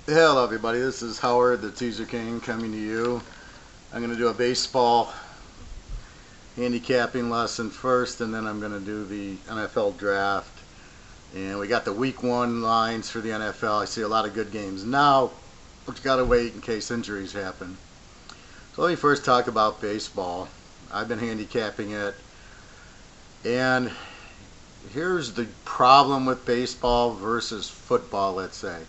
Hello everybody, this is Howard, the Teaserking, coming to you. I'm going to do a baseball handicapping lesson first, and then I'm going to do the NFL draft. And we got the week 1 lines for the NFL. I see a lot of good games now, but you got to wait in case injuries happen. So let me first talk about baseball. I've been handicapping it, and here's the problem with baseball versus football, let's say.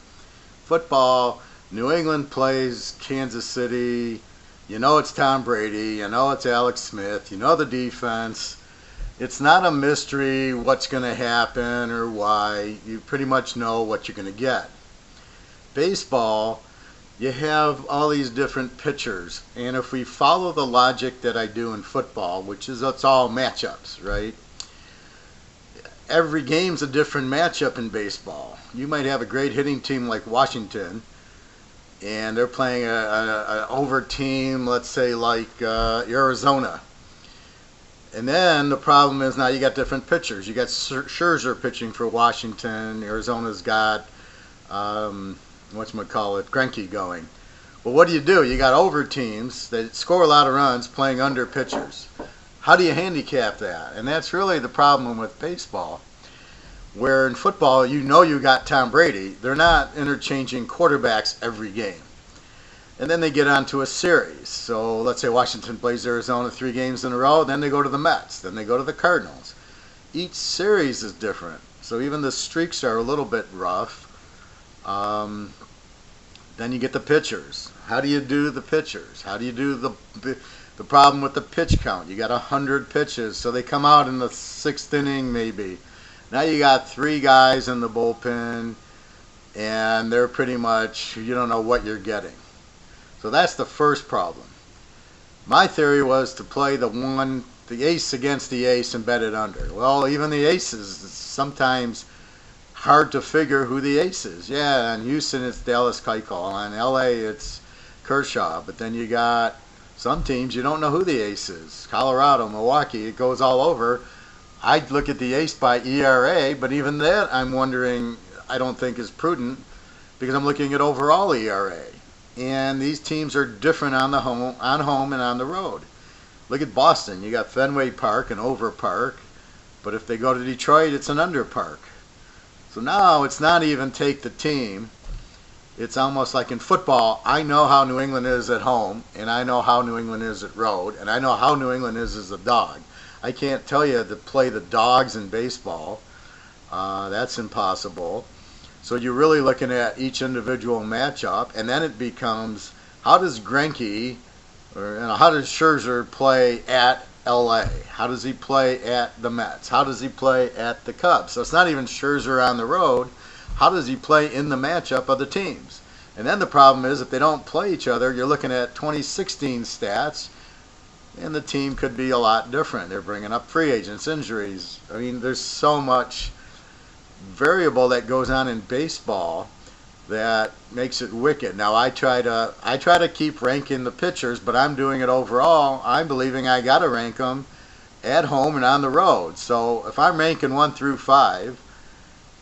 Football, New England plays Kansas City. You know it's Tom Brady. You know it's Alex Smith. You know the defense. It's not a mystery what's going to happen or why. You pretty much know what you're going to get. Baseball, you have all these different pitchers. And if we follow the logic that I do in football, which is it's all matchups, right? Every game's a different matchup in baseball. You might have a great hitting team like Washington, and they're playing an over team, let's say like Arizona. And then the problem is now you got different pitchers. You got Scherzer pitching for Washington. Arizona's got Greinke going. Well, what do? You got over teams that score a lot of runs playing under pitchers. How do you handicap that? And that's really the problem with baseball. Where in football, you know you got Tom Brady. They're not interchanging quarterbacks every game. And then they get onto a series. So let's say Washington plays Arizona 3 games in a row. Then they go to the Mets. Then they go to the Cardinals. Each series is different. So even the streaks are a little bit rough. Then you get the pitchers. How do you do the pitchers? How do you do the problem with the pitch count? You got 100 pitches, so they come out in the 6th inning maybe. Now you got 3 guys in the bullpen, and they're pretty much, you don't know what you're getting. So that's the first problem. My theory was to play the ace against the ace and bet it under. Well, even the aces, it's sometimes hard to figure who the ace is. Yeah, in Houston it's Dallas Keuchel, in LA it's Kershaw, but then you got some teams you don't know who the ace is. Colorado, Milwaukee, it goes all over. I'd look at the ace by ERA, but even that I'm wondering, I don't think is prudent because I'm looking at overall ERA. And these teams are different on home and on the road. Look at Boston. You got Fenway Park and over park, but if they go to Detroit, it's an under park. So now it's not even take the team. It's almost like in football, I know how New England is at home, and I know how New England is at road, and I know how New England is as a dog. I can't tell you to play the dogs in baseball. That's impossible. So you're really looking at each individual matchup, and then it becomes, how does Greinke, how does Scherzer play at LA? How does he play at the Mets? How does he play at the Cubs? So it's not even Scherzer on the road. How does he play in the matchup of the teams? And then the problem is if they don't play each other, you're looking at 2016 stats, and the team could be a lot different. They're bringing up free agents, injuries. I mean, there's so much variable that goes on in baseball that makes it wicked. Now I try to keep ranking the pitchers, but I'm doing it overall. I'm believing I got to rank them at home and on the road. So if I'm ranking 1 through 5,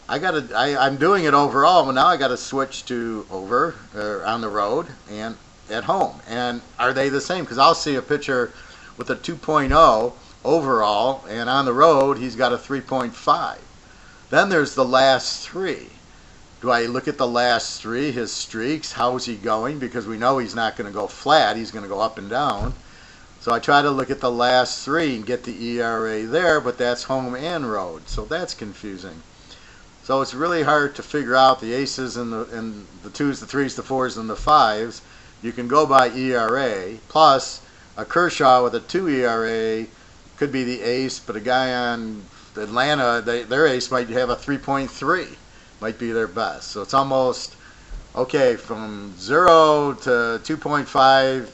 I'm doing it overall, but now I got to switch to over or on the road and at home. And are they the same? Because I'll see a pitcher with a 2.0 overall, and on the road he's got a 3.5. Then there's the last 3. Do I look at the last 3, his streaks? How is he going? Because we know he's not going to go flat. He's going to go up and down. So I try to look at the last 3 and get the ERA there, but that's home and road. So that's confusing. So it's really hard to figure out the aces and the 2s, the 3s, the 4s, and the 5s. You can go by ERA. Plus, a Kershaw with a 2 ERA could be the ace, but a guy on Atlanta, their ace might have a 3.3. Might be their best. So it's almost, okay, from 0 to 2.5,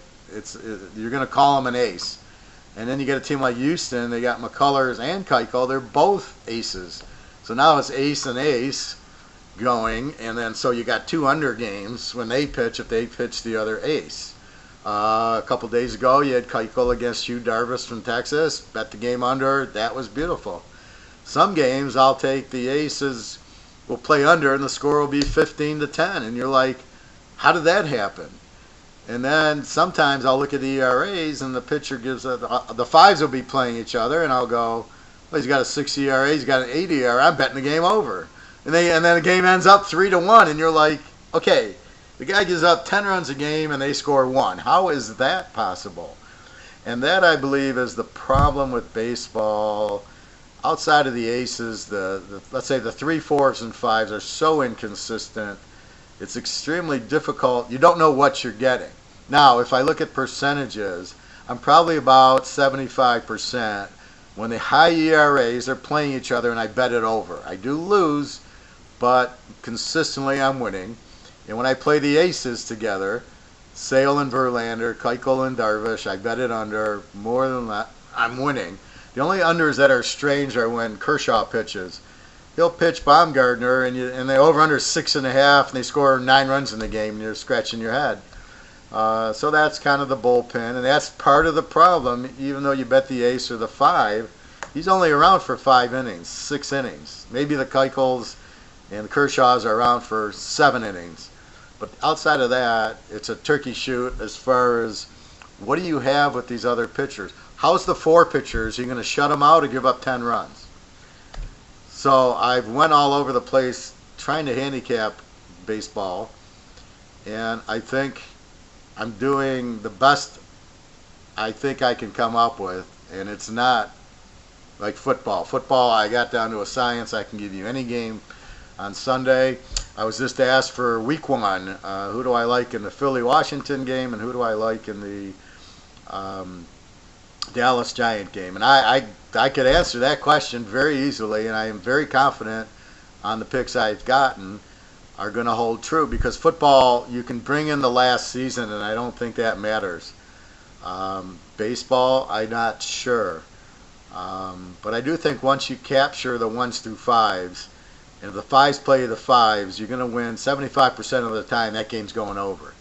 you're going to call them an ace. And then you get a team like Houston, they got McCullers and Keuchel. They're both aces. So now it's ace and ace going, and then so you got 2 under games when they pitch if they pitch the other ace. A couple days ago, you had Keuchel against Hugh Darvish from Texas. Bet the game under. That was beautiful. Some games, I'll take the aces, will play under, and the score will be 15-10. And you're like, How did that happen? And then sometimes I'll look at the ERAs and the pitcher gives the fives will be playing each other, and I'll go, well, he's got a 6 ERA, he's got an 8 ERA. I'm betting the game over, and then the game ends up 3-1, and you're like, okay, the guy gives up 10 runs a game and they score 1. How is that possible? And that, I believe, is the problem with baseball. Outside of the aces, the let's say the 3, 4s, and 5s are so inconsistent. It's extremely difficult. You don't know what you're getting. Now, if I look at percentages, I'm probably about 75% when the high ERAs are playing each other and I bet it over. I do lose, but consistently I'm winning. And when I play the aces together, Sale and Verlander, Keuchel and Darvish, I bet it under. More than that, I'm winning. The only unders that are strange are when Kershaw pitches. He'll pitch Baumgartner, and they over-under 6.5, and they score 9 runs in the game, and you're scratching your head. So that's kind of the bullpen, and that's part of the problem. Even though you bet the ace or the 5, he's only around for 5 innings, 6 innings. Maybe the Keuchels and the Kershaws are around for 7 innings. But outside of that, it's a turkey shoot as far as what do you have with these other pitchers? How's the 4 pitchers? Are you going to shut them out or give up 10 runs? So I've went all over the place trying to handicap baseball, and I think I'm doing the best I think I can come up with, and it's not like football. Football, I got down to a science. I can give you any game on Sunday. I was just asked for week 1, who do I like in the Philly-Washington game, and who do I like in the Dallas Giant game? And I could answer that question very easily, and I am very confident on the picks I've gotten are going to hold true, because football, you can bring in the last season, and I don't think that matters. Baseball, I'm not sure. But I do think once you capture the 1s through 5s, and if the 5s play the 5s, you're going to win 75% of the time. That game's going over.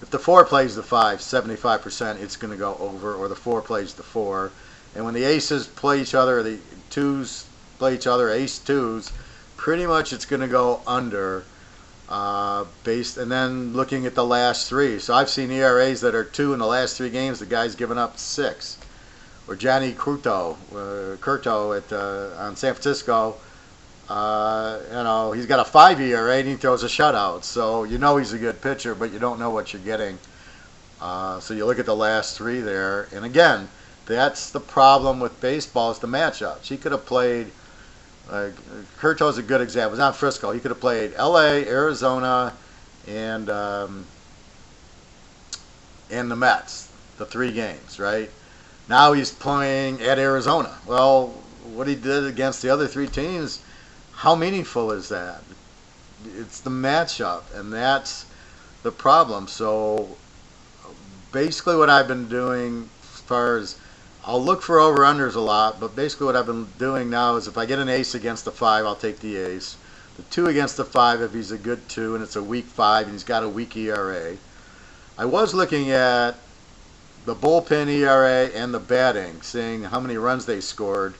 If the 4 plays the 5, 75% it's going to go over, or the 4 plays the 4. And when the aces play each other, or the 2s play each other, ace 2s, pretty much it's going to go under. And then looking at the last 3. So I've seen ERAs that are 2 in the last 3 games. The guy's given up 6. Or Johnny Curto on San Francisco. He's got a 5 ERA and he throws a shutout. So you know he's a good pitcher, but you don't know what you're getting. So you look at the last 3 there, and again, that's the problem with baseball is the matchups. He could have played. Curto's a good example. He's not Frisco. He could have played L.A., Arizona, and the Mets. The 3 games, right? Now he's playing at Arizona. Well, what he did against the other 3 teams, how meaningful is that? It's the matchup, and that's the problem. So basically what I've been doing as far as I'll look for over-unders a lot, but basically what I've been doing now is if I get an ace against the 5, I'll take the ace. The 2 against the 5 if he's a good 2 and it's a weak 5 and he's got a weak ERA. I was looking at the bullpen ERA and the batting, seeing how many runs they scored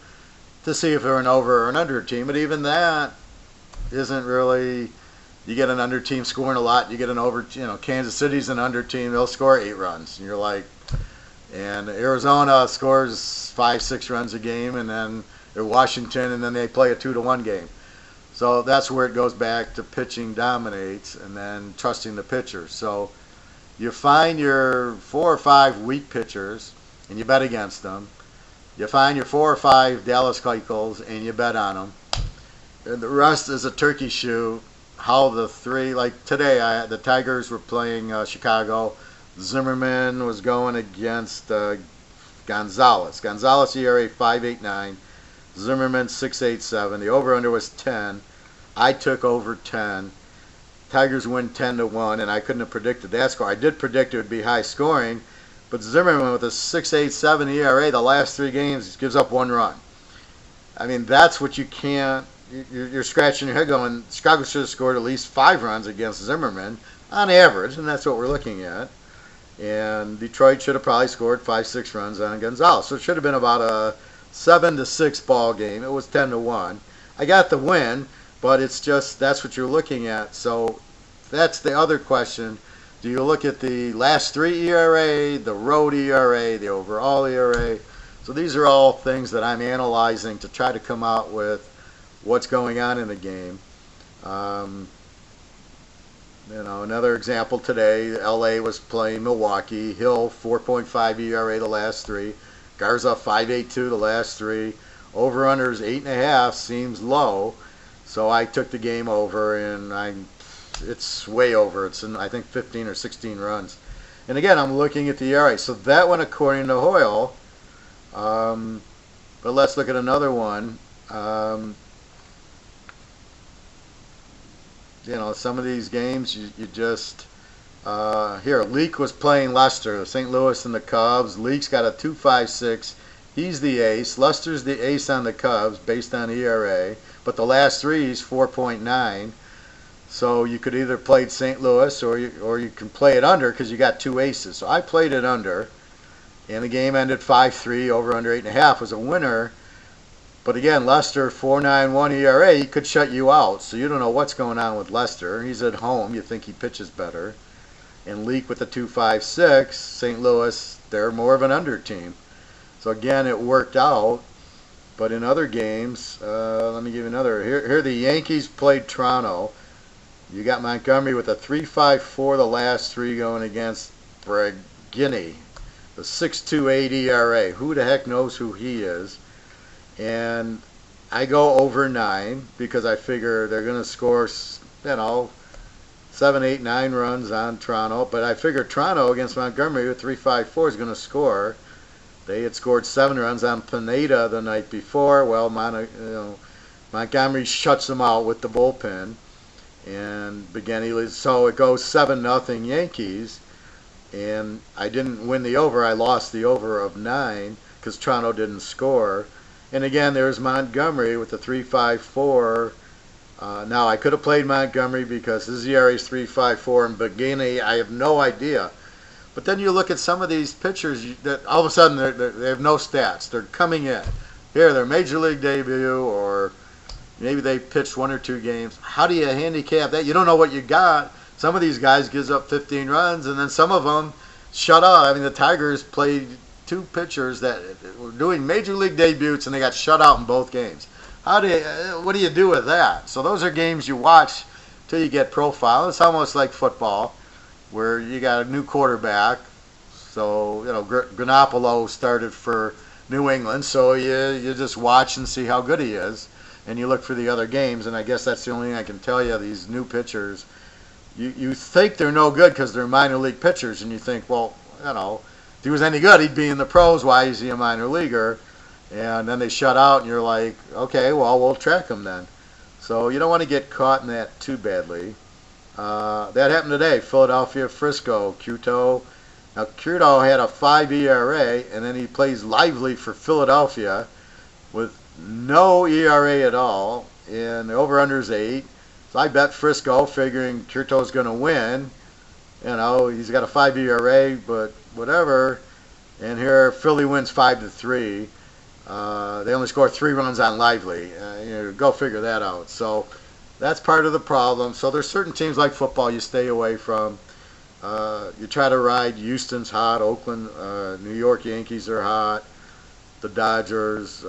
to see if they're an over or an under team, but even that isn't really. You get an under team scoring a lot, you get an over, Kansas City's an under team, they'll score 8 runs, and you're like, and Arizona scores 5, 6 runs a game, and then they're Washington, and then they play a 2-1 game. So that's where it goes back to pitching dominates, and then trusting the pitcher. So you find your 4 or 5 weak pitchers, and you bet against them. You find your 4 or 5 Dallas Keuchels, and you bet on them. And the rest is a turkey shoot. How the 3, like today, the Tigers were playing Chicago. Zimmerman was going against Gonzalez. Gonzalez ERA 5.89. Zimmerman 6.87. The over/under was 10. I took over 10. Tigers win 10-1, and I couldn't have predicted that score. I did predict it would be high scoring, but Zimmerman with a 6.87 ERA the last 3 games gives up 1 run. I mean, that's what you can't. You're scratching your head going, Chicago should have scored at least 5 runs against Zimmerman on average, and that's what we're looking at. And Detroit should have probably scored 5, 6 runs on Gonzalez. So it should have been about a 7-6 ball game. It was 10-1. I got the win, but it's just that's what you're looking at. So that's the other question. Do you look at the last 3 ERA, the road ERA, the overall ERA? So these are all things that I'm analyzing to try to come out with what's going on in the game. Another example today, LA was playing Milwaukee. Hill, 4.5 ERA the last 3. Garza, 5.82 the last 3. Over-unders 8.5 seems low. So I took the game over, and it's way over. It's in, I think, 15 or 16 runs. And again, I'm looking at the ERA. So that one, according to Hoyle. But let's look at another one. Some of these games, you just... here, Leake was playing Lester, St. Louis and the Cubs. Leake's got a 2.56. He's the ace. Lester's the ace on the Cubs based on ERA. But the last 3 is 4.9. So you could either play St. Louis or you can play it under because you got 2 aces. So I played it under. And the game ended 5-3. Over under 8.5 was a winner. But again, Lester, 4.91 ERA, he could shut you out. So you don't know what's going on with Lester. He's at home. You think he pitches better. And Leake with the 2.56, St. Louis, they're more of an under team. So again, it worked out. But in other games, let me give you another. Here the Yankees played Toronto. You got Montgomery with a 3.54 the last 3 going against Braggini, the 6.28 ERA. Who the heck knows who he is? And I go over 9 because I figure they're going to score, 7, 8, 9 runs on Toronto. But I figure Toronto against Montgomery with 3.54 is going to score. They had scored 7 runs on Pineda the night before. Well, Montgomery shuts them out with the bullpen. And so it goes 7-0 Yankees. And I didn't win the over. I lost the over of 9 because Toronto didn't score. And again, there's Montgomery with the 3.54. Now, I could have played Montgomery because his ERA is 3.54, and Braggini, I have no idea. But then you look at some of these pitchers that all of a sudden they have no stats. They're coming in. Here, their major league debut, or maybe they pitched 1 or 2 games. How do you handicap that? You don't know what you got. Some of these guys gives up 15 runs, and then some of them shut out. I mean, the Tigers played 2 pitchers that were doing major league debuts, and they got shut out in both games. What do you do with that? So those are games you watch till you get profile. It's almost like football, where you got a new quarterback. So Garoppolo started for New England, so you just watch and see how good he is, and you look for the other games. And I guess that's the only thing I can tell you. These new pitchers, you think they're no good because they're minor league pitchers, and you think, well, if he was any good, he'd be in the pros. Why is he a minor leaguer? And then they shut out, and you're like, okay, well, we'll track him then. So you don't want to get caught in that too badly. That happened today. Philadelphia, Frisco, Cueto. Now, Cueto had a 5 ERA, and then he plays lively for Philadelphia with no ERA at all, and the over-under's 8. So I bet Frisco, figuring Cueto's going to win. He's got a 5 ERA, but whatever. And here, Philly wins 5-3. They only score 3 runs on lively. Go figure that out. So that's part of the problem. So there's certain teams like football you stay away from. You try to ride. Houston's hot. Oakland, New York Yankees are hot. The Dodgers,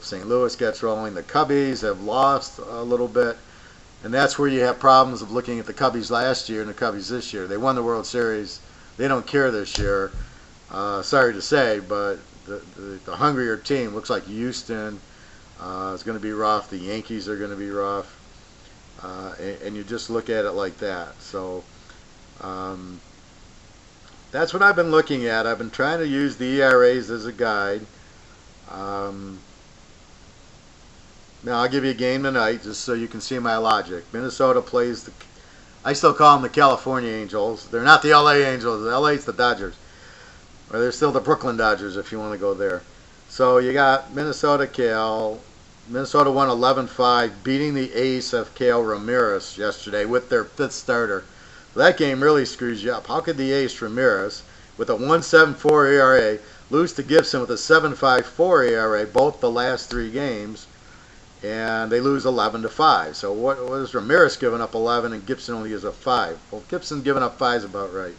St. Louis gets rolling. The Cubbies have lost a little bit. And that's where you have problems of looking at the Cubbies last year and the Cubbies this year. They won the World Series. They don't care this year. Sorry to say, but the hungrier team looks like Houston is going to be rough. The Yankees are going to be rough. And you just look at it like that. So that's what I've been looking at. I've been trying to use the ERAs as a guide. Now, I'll give you a game tonight just so you can see my logic. Minnesota plays I still call them the California Angels. They're not the LA Angels. The LA's the Dodgers. Or they're still the Brooklyn Dodgers if you want to go there. So you got Minnesota, Cal. Minnesota won 11-5, beating the ace of Cal Ramirez yesterday with their 5th starter. So that game really screws you up. How could the ace Ramirez, with a 1.74 ERA, lose to Gibson with a 7.54 ERA, both the last 3 games? and they lose 11-5. So what was Ramirez giving up 11 and Gibson only gives up 5? Well, Gibson giving up 5 is about right.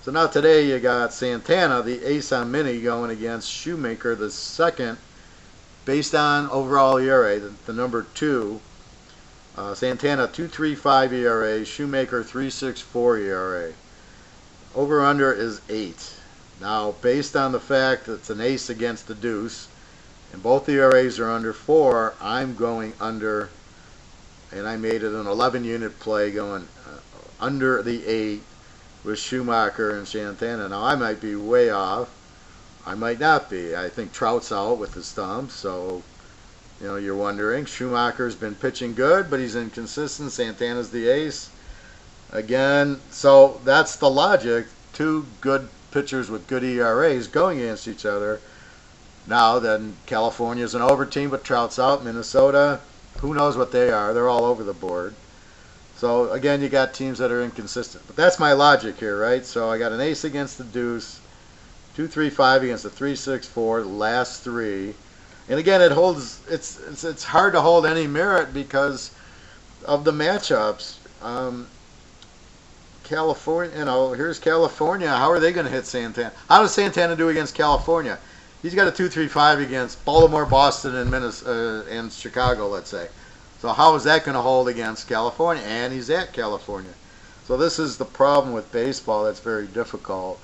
So now today you got Santana, the ace on Mini, going against Shoemaker, the second, based on overall ERA, the number 2. Santana 2.35 ERA, Shoemaker 3.64 ERA. Over-under is 8. Now, based on the fact that it's an ace against the deuce, and both ERAs are under 4, I'm going under, and I made it an 11-unit play going under the 8 with Schumacher and Santana. Now, I might be way off. I might not be. I think Trout's out with his thumb, so, you know, you're wondering. Schumacher's been pitching good, but he's inconsistent. Santana's the ace. Again, so that's the logic. Two good pitchers with good ERAs going against each other. Now then, California's an over team, but Trout's out. Minnesota, who knows what they are? They're all over the board. So again, you got teams that are inconsistent. But that's my logic here, right? So I got an ace against the deuce, 2.35 against the 3.64, the last 3. And again, it holds. It's hard to hold any merit because of the matchups. California, you know, here's California. How are they going to hit Santana? How does Santana do against California? He's got a 2.35 against Baltimore, Boston, and Minnesota, and Chicago, let's say. So how is that going to hold against California? And he's at California. So this is the problem with baseball that's very difficult.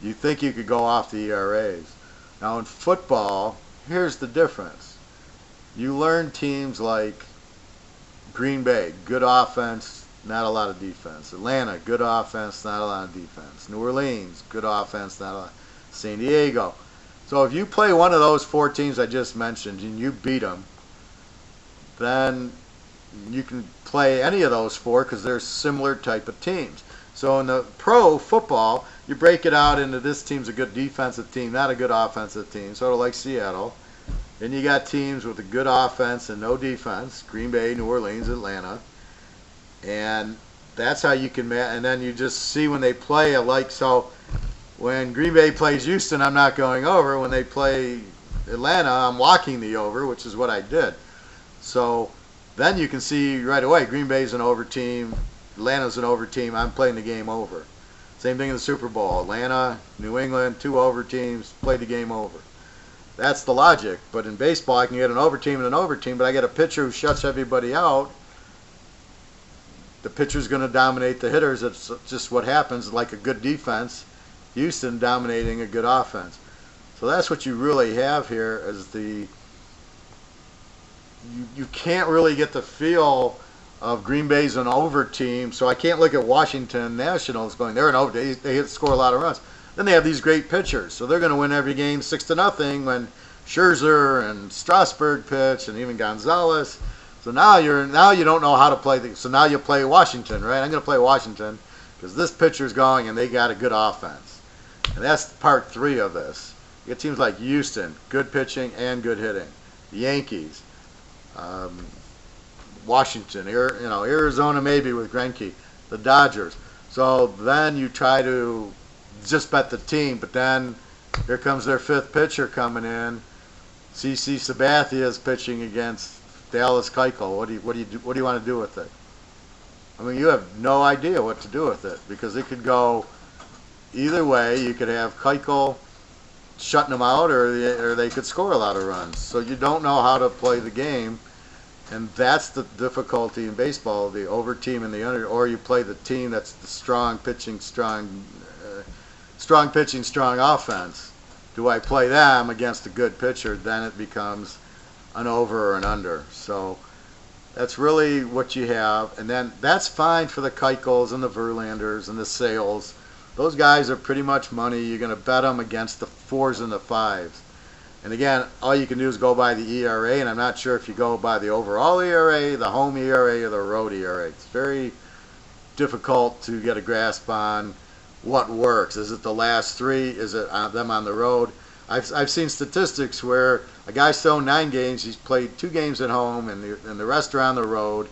You think you could go off the ERAs. Now in football, here's the difference. You learn teams like Green Bay, good offense, not a lot of defense. Atlanta, good offense, not a lot of defense. New Orleans, good offense, not a lot. San Diego. So if you play one of those 4 teams I just mentioned and you beat them, then you can play any of those 4 because they're similar type of teams. So in the pro football, you break it out into this team's a good defensive team, not a good offensive team, sort of like Seattle. Then you got teams with a good offense and no defense, Green Bay, New Orleans, Atlanta. And that's how you can and then you just see when they play alike. So when Green Bay plays Houston, I'm not going over. When they play Atlanta, I'm walking the over, which is what I did. So then you can see right away, Green Bay's an over team, Atlanta's an over team, I'm playing the game over. Same thing in the Super Bowl. Atlanta, New England, 2 over teams, play the game over. That's the logic. But in baseball, I can get an over team and an over team, but I get a pitcher who shuts everybody out. The pitcher's going to dominate the hitters. It's just what happens, like a good defense. Houston dominating a good offense. So that's what you really have here is you can't really get the feel of Green Bay's an over team, so I can't look at Washington Nationals going, they're an over, they score a lot of runs. Then they have these great pitchers, so they're going to win every game 6-0 when Scherzer and Strasburg pitch and even Gonzalez. So now you don't know how to play. So now you play Washington, right? I'm going to play Washington because this pitcher's going and they got a good offense. And that's part 3 of this. You get teams like Houston, good pitching and good hitting. The Yankees, Washington, Arizona maybe with Greinke, the Dodgers. So then you try to just bet the team, but then here comes their 5th pitcher coming in. CC Sabathia is pitching against Dallas Keuchel. What do you want to do with it? I mean, you have no idea what to do with it because it could go either way. You could have Keuchel shutting them out, or they could score a lot of runs. So you don't know how to play the game, and that's the difficulty in baseball: the over team and the under. Or you play the team that's the strong pitching, strong offense. Do I play them against a good pitcher? Then it becomes an over or an under. So that's really what you have. And then that's fine for the Keuchels and the Verlanders and the Sales. Those guys are pretty much money. You're going to bet them against the 4s and the 5s. And again, all you can do is go by the ERA, and I'm not sure if you go by the overall ERA, the home ERA, or the road ERA. It's very difficult to get a grasp on what works. Is it the last 3? Is it them on the road? I've seen statistics where a guy's thrown 9 games, he's played 2 games at home, and the rest are on the road,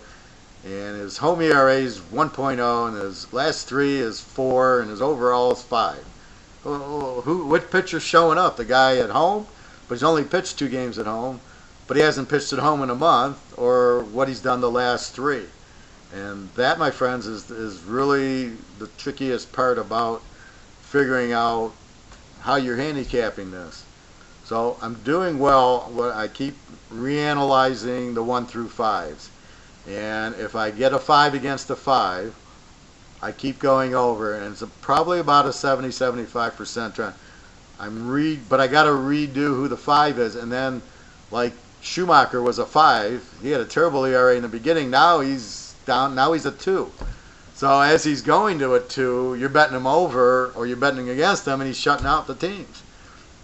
and his home ERA is 1.0, and his last 3 is 4, and his overall is 5. What pitcher's showing up? The guy at home, but he's only pitched 2 games at home, but he hasn't pitched at home in a month, or what he's done the last 3. And that, my friends, is really the trickiest part about figuring out how you're handicapping this. So I'm doing well. I keep reanalyzing the 1 through 5s. And if I get a 5 against a 5, I keep going over, and it's probably about a 70-75% trend. But I got to redo who the 5 is, and then like Schumacher was a 5. He had a terrible ERA in the beginning. Now he's down. Now he's a 2. So as he's going to a 2, you're betting him over, or you're betting against him, and he's shutting out the teams.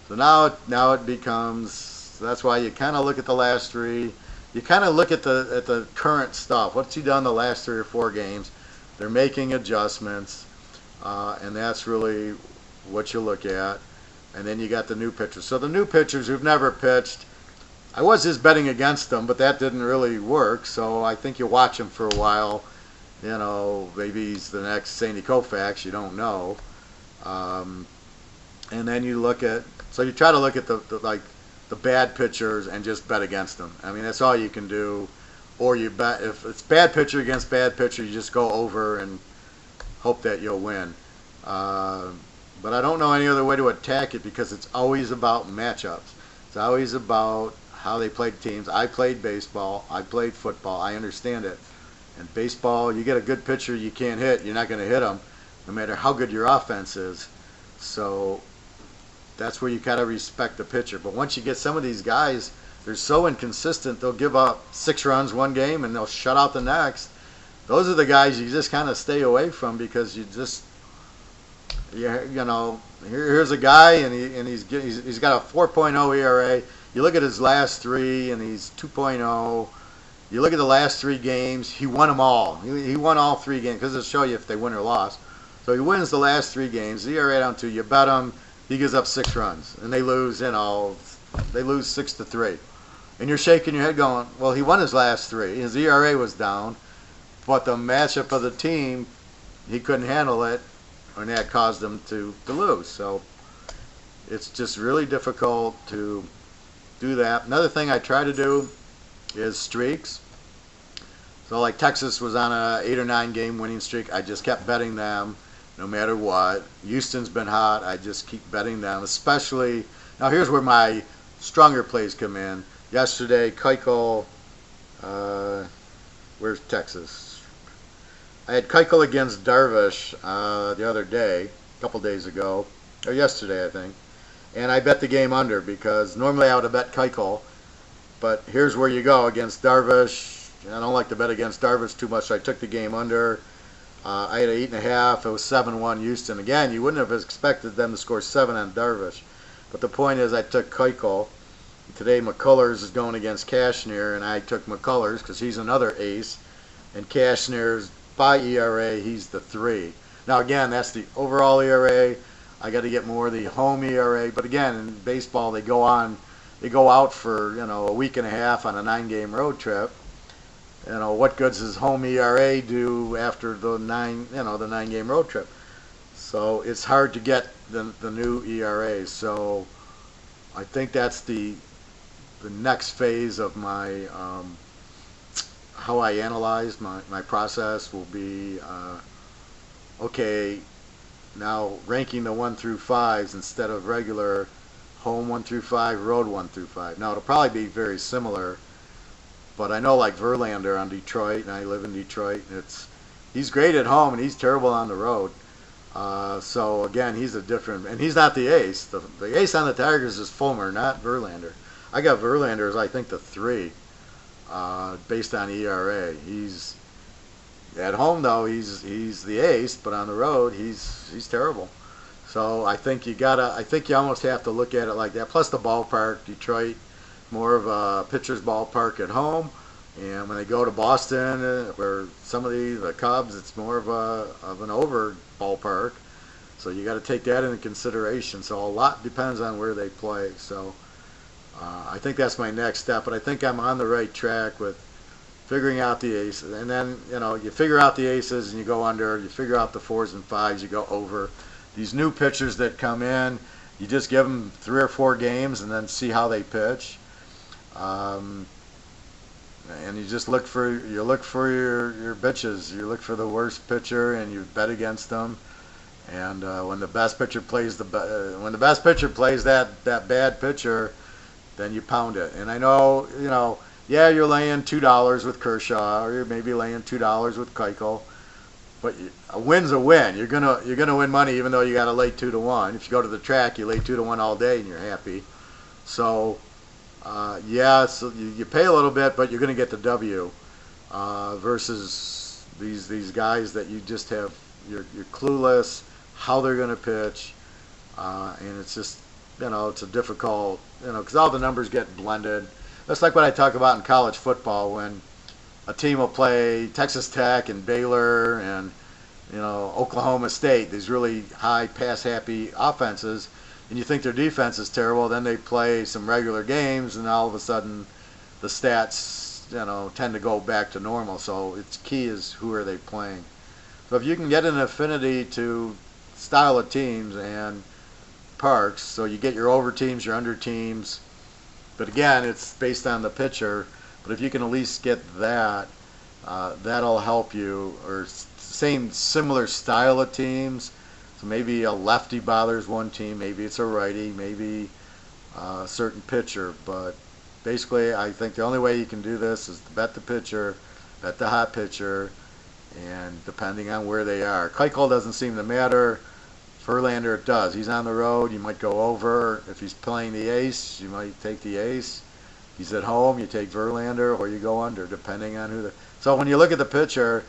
So now it becomes. That's why you kind of look at the last 3. You kind of look at the current stuff. What's he done the last 3 or 4 games? They're making adjustments, and that's really what you look at. And then you got the new pitchers. So the new pitchers who've never pitched, I was just betting against them, but that didn't really work. So I think you watch him for a while. You know, maybe he's the next Sandy Koufax. You don't know. And then you look at. So you try to look at the bad pitchers and just bet against them. I mean, that's all you can do. Or you bet, if it's bad pitcher against bad pitcher, you just go over and hope that you'll win. But I don't know any other way to attack it, because it's always about matchups. It's always about how they played teams. I played baseball. I played football. I understand it. And baseball, you get a good pitcher you can't hit, you're not going to hit them, no matter how good your offense is. So that's where you got to respect the pitcher. But once you get some of these guys, they're so inconsistent, they'll give up 6 runs one game and they'll shut out the next. Those are the guys you just kind of stay away from, because you know, here's a guy and he's got a 4.0 ERA. You look at his last 3 and he's 2.0. You look at the last 3 games, he won them all. He won all 3 games, because it'll show you if they win or lost. So he wins the last 3 games. The ERA down 2. You bet him, he gives up 6 runs, and they lose. They lose 6-3. And you're shaking your head going, well, he won his last 3. His ERA was down, but the matchup of the team, he couldn't handle it, and that caused him to lose. So it's just really difficult to do that. Another thing I try to do is streaks. So like Texas was on a 8 or 9 game winning streak. I just kept betting them no matter what. Houston's been hot. I just keep betting them, especially. Now here's where my stronger plays come in. Yesterday, Keuchel, where's Texas? I had Keuchel against Darvish the other day, a couple days ago, or yesterday I think, and I bet the game under, because normally I would have bet Keuchel, but here's where you go against Darvish. I don't like to bet against Darvish too much, so I took the game under. I had an 8.5. It was 7-1 Houston. Again, you wouldn't have expected them to score 7 on Darvish, but the point is I took Keuchel. Today McCullers is going against Cashner, and I took McCullers because he's another ace, and Cashner's by ERA, he's the 3. Now again, that's the overall ERA. I got to get more of the home ERA, but again, in baseball they go out for a week and a half on a 9-game road trip. What good does home ERA do after the 9-game road trip? So it's hard to get the new ERA. So I think that's the next phase of my how I analyze my process will be okay, now ranking the 1 through 5s instead of regular home 1 through 5, road 1 through 5. Now it'll probably be very similar, but I know like Verlander on Detroit, and I live in Detroit, he's great at home and he's terrible on the road. So again, he's a different, and he's not the ace. The ace on the Tigers is Fulmer, not Verlander. I got Verlander as I think the 3, based on ERA. He's at home though, he's the ace, but on the road he's terrible. So I think you almost have to look at it like that. Plus the ballpark, Detroit, more of a pitcher's ballpark at home, and when they go to Boston, where some of the Cubs, it's more of an over ballpark. So you got to take that into consideration. So a lot depends on where they play. So I think that's my next step. But I think I'm on the right track with figuring out the aces. And then you figure out the aces and you go under. You figure out the 4s and 5s, you go over. These new pitchers that come in, you just give them 3 or 4 games and then see how they pitch. Um, and you just look for your bitches. You look for the worst pitcher, and you bet against them. And when the best pitcher plays that bad pitcher, then you pound it. And I know, yeah, you're laying $2 with Kershaw, or you're maybe laying $2 with Keuchel, but a win's a win. You're gonna win money even though you got to lay 2-1. If you go to the track, you lay 2-1 all day and you're happy. So yeah, so you pay a little bit, but you're gonna get the W versus these guys that you just have. You're clueless how they're gonna pitch, and it's just it's a difficult because all the numbers get blended. That's like what I talk about in college football when a team will play Texas Tech and Baylor and Oklahoma State, these really high pass happy offenses, and you think their defense is terrible. Then they play some regular games, and all of a sudden the stats tend to go back to normal. So it's key is who are they playing. So if you can get an affinity to style of teams and parks, so you get your over teams, your under teams, but again, it's based on the pitcher. But if you can at least get that, that'll help you. Or similar style of teams. So maybe a lefty bothers one team, maybe it's a righty, maybe a certain pitcher. But basically, I think the only way you can do this is to bet the pitcher, bet the hot pitcher, and depending on where they are. Keuchel doesn't seem to matter. Verlander, it does. He's on the road, you might go over. If he's playing the ace, you might take the ace. He's at home, you take Verlander, or you go under, depending on who the. So when you look at the pitcher,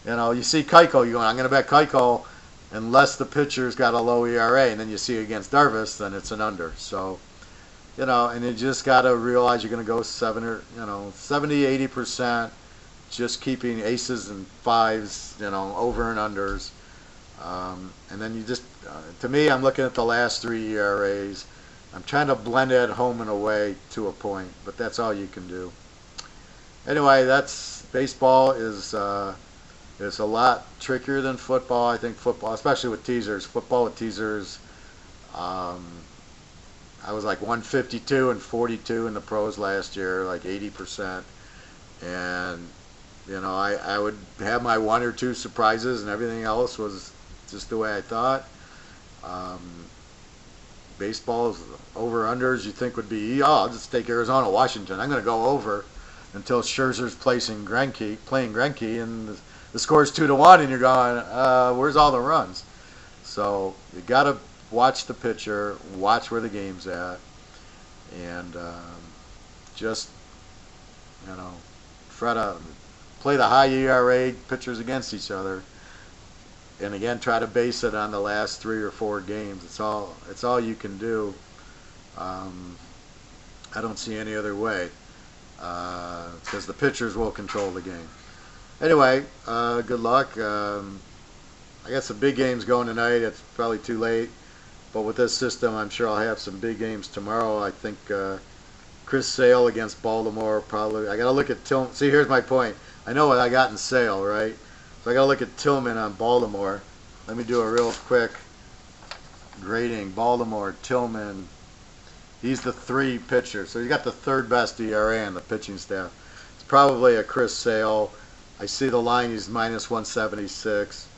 you see Keuchel, you go, I'm going to bet Keuchel unless the pitcher's got a low ERA, and then you see against Darvish, then it's an under. So, and you just got to realize you're going to go 70, 80%, just keeping aces and fives, over and unders. And then you just, to me, I'm looking at the last 3 ERAs. I'm trying to blend it home and away to a point, but that's all you can do. Anyway, baseball is a lot trickier than football. I think football, especially with teasers, I was like 152 and 42 in the pros last year, like 80%. And, I would have my 1 or 2 surprises, and everything else was just the way I thought. Baseball's over-unders you think would be, I'll just take Arizona, Washington. I'm going to go over until Scherzer's playing Greinke, and the score's 2-1, and you're going, where's all the runs? So you got to watch the pitcher, watch where the game's at, and just, try to play the high ERA pitchers against each other. And again, try to base it on the last 3 or 4 games. It's all you can do. I don't see any other way because the pitchers will control the game. Anyway, good luck. I got some big games going tonight. It's probably too late, but with this system, I'm sure I'll have some big games tomorrow. I think Chris Sale against Baltimore probably. I got to look at Tillman. See, here's my point. I know what I got in Sale, right? So I got to look at Tillman on Baltimore. Let me do a real quick grading. Baltimore, Tillman. He's the 3 pitcher. So he's got the 3rd best ERA on the pitching staff. It's probably a Chris Sale. I see the line, he's minus 176.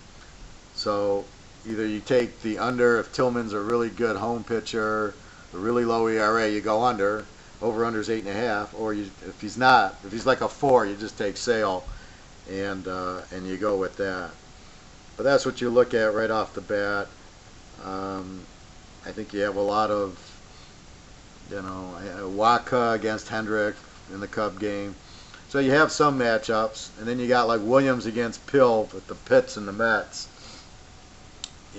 So either you take the under if Tillman's a really good home pitcher, a really low ERA, you go under. Over-under's 8.5. Or if he's not, if he's like a 4, you just take Sale. And you go with that. But that's what you look at right off the bat. I think you have a lot of, Waka against Hendrick in the Cub game. So you have some matchups, and then you got like Williams against Pill with the Pitts and the Mets.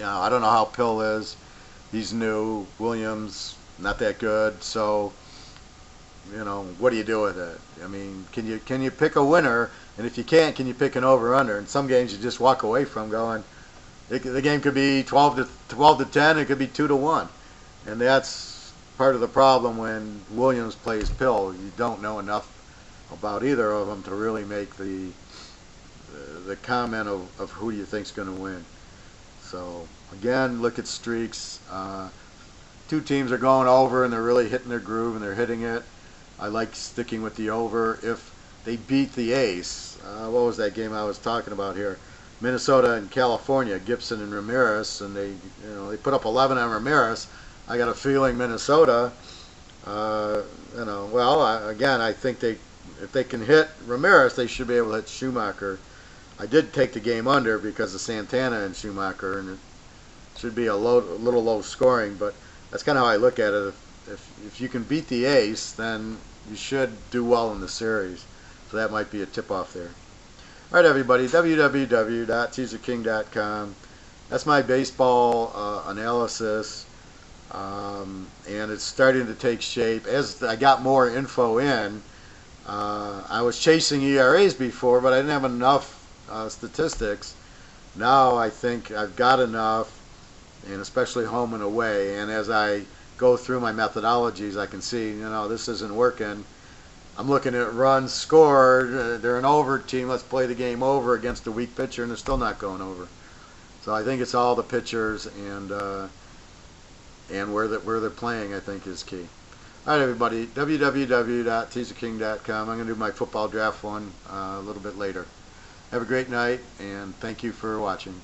I don't know how Pill is. He's new. Williams not that good. So, what do you do with it? I mean, can you pick a winner? And if you can't, can you pick an over/under? In some games, you just walk away from going. The game could be 12-10. It could be 2-1, and that's part of the problem when Williams plays Pill. You don't know enough about either of them to really make the comment of who you think's going to win. So again, look at streaks. 2 teams are going over and they're really hitting their groove and they're hitting it. I like sticking with the over if they beat the ace. What was that game I was talking about here? Minnesota and California, Gibson and Ramirez, and they put up 11 on Ramirez. I got a feeling Minnesota, again, I think if they can hit Ramirez, they should be able to hit Schumacher. I did take the game under because of Santana and Schumacher, and it should be a little low scoring, but that's kind of how I look at it. If you can beat the ace, then you should do well in the series. So that might be a tip-off there. All right, everybody, www.teaserking.com. That's my baseball analysis, and it's starting to take shape. As I got more info in, I was chasing ERAs before, but I didn't have enough statistics. Now I think I've got enough, and especially home and away. And as I go through my methodologies, I can see, this isn't working. I'm looking at runs scored. They're an over team. Let's play the game over against a weak pitcher, and they're still not going over. So I think it's all the pitchers and where they're playing, I think, is key. All right, everybody, www.teaserking.com. I'm going to do my football draft one a little bit later. Have a great night, and thank you for watching.